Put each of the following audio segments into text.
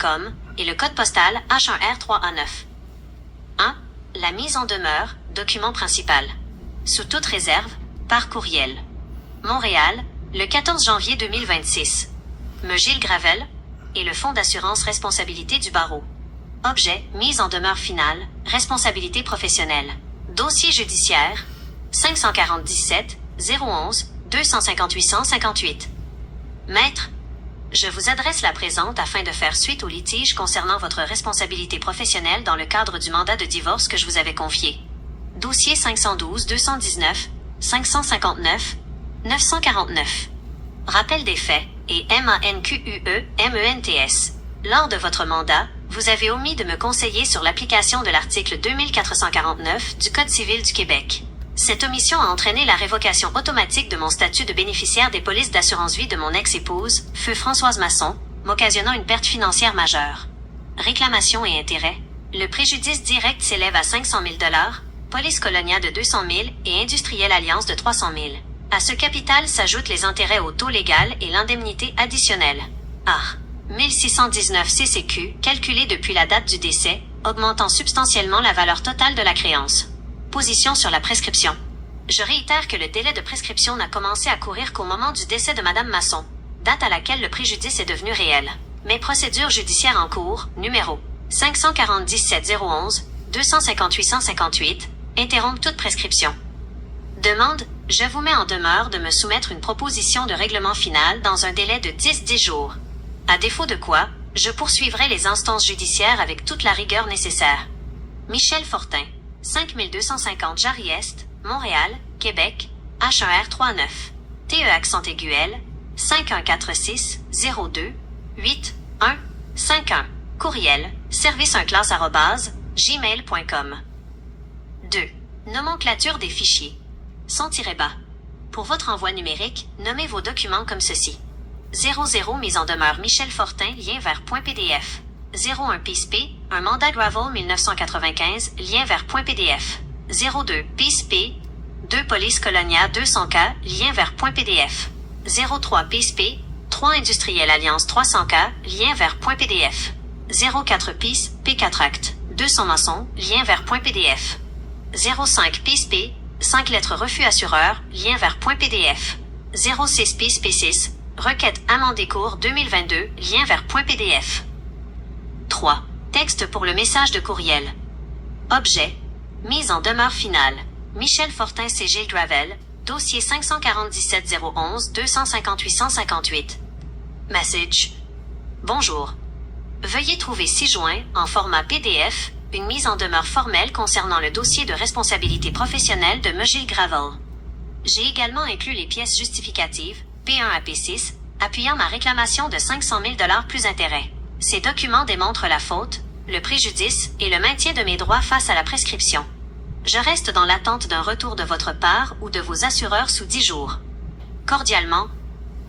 gmail.com et le code postal H1R3A9. 1. La mise en demeure, document principal. Sous toute réserve, par courriel. Montréal, le 14 janvier 2026. Me Gilles Gravel et le Fonds d'assurance responsabilité du barreau. Objet, mise en demeure finale, responsabilité professionnelle. Dossier judiciaire, 547 011 258 158. Maître, je vous adresse la présente afin de faire suite au litige concernant votre responsabilité professionnelle dans le cadre du mandat de divorce que je vous avais confié. Dossier 512 219 559 949. Rappel des faits et MANQUE-MENTS. Lors de votre mandat, vous avez omis de me conseiller sur l'application de l'article 2449 du Code civil du Québec. Cette omission a entraîné la révocation automatique de mon statut de bénéficiaire des polices d'assurance-vie de mon ex-épouse, feu Françoise Masson, m'occasionnant une perte financière majeure. Réclamation et intérêts. Le préjudice direct s'élève à 500 000 $, Police Colonia de 200 000 et Industrielle Alliance de 300 000. À ce capital s'ajoutent les intérêts au taux légal et l'indemnité additionnelle. Art. 1619 CCQ, calculé depuis la date du décès, augmentant substantiellement la valeur totale de la créance. Position sur la prescription. Je réitère que le délai de prescription n'a commencé à courir qu'au moment du décès de Madame Masson, date à laquelle le préjudice est devenu réel. Mes procédures judiciaires en cours, numéro 547 011 258 158, interrompent toute prescription. Demande, je vous mets en demeure de me soumettre une proposition de règlement final dans un délai de 10 jours. À défaut de quoi, je poursuivrai les instances judiciaires avec toute la rigueur nécessaire. Michel Fortin, 5250 Jarry-Est, Montréal, Québec, H1R39. TE accent aigu L, 5146 02 8 1 51. Courriel, serviceunclasse@gmail.com. 2. Nomenclature des fichiers. Son-bas. Pour votre envoi numérique, nommez vos documents comme ceci. 00 mise en demeure Michel Fortin, lien vers .pdf. 01 PISP, un mandat Gravel 1995, lien vers .pdf. 02 PISP, 2 Police Colonia 200K, lien vers .pdf. 03 PISP, 3 Industrielle Alliance 300K, lien vers .pdf. 04 PIS, P4 Act, 200 Masson, lien vers .pdf. 05 PISP, 5 lettres refus assureur, lien vers .pdf. 06 PIS P6, requête amende cours 2022, lien vers .pdf. 3. Texte pour le message de courriel. Objet. Mise en demeure finale. Michel Fortin C. Gilles Gravel, dossier 547 011 258 158. Message. Bonjour. Veuillez trouver ci-joint, en format PDF, une mise en demeure formelle concernant le dossier de responsabilité professionnelle de M. Gilles Gravel. J'ai également inclus les pièces justificatives, P1 à P6, appuyant ma réclamation de 500 000 $ plus intérêts. Ces documents démontrent la faute, le préjudice et le maintien de mes droits face à la prescription. Je reste dans l'attente d'un retour de votre part ou de vos assureurs sous 10 jours. Cordialement,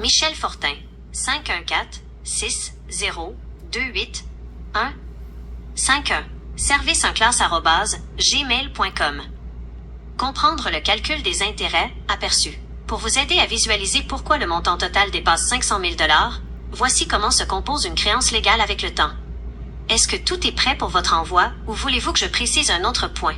Michel Fortin, 514-60-28-1 51. serviceunclasse@gmail.com. Comprendre le calcul des intérêts, aperçu. Pour vous aider à visualiser pourquoi le montant total dépasse 500 000 $, voici comment se compose une créance légale avec le temps. Est-ce que tout est prêt pour votre envoi ou voulez-vous que je précise un autre point?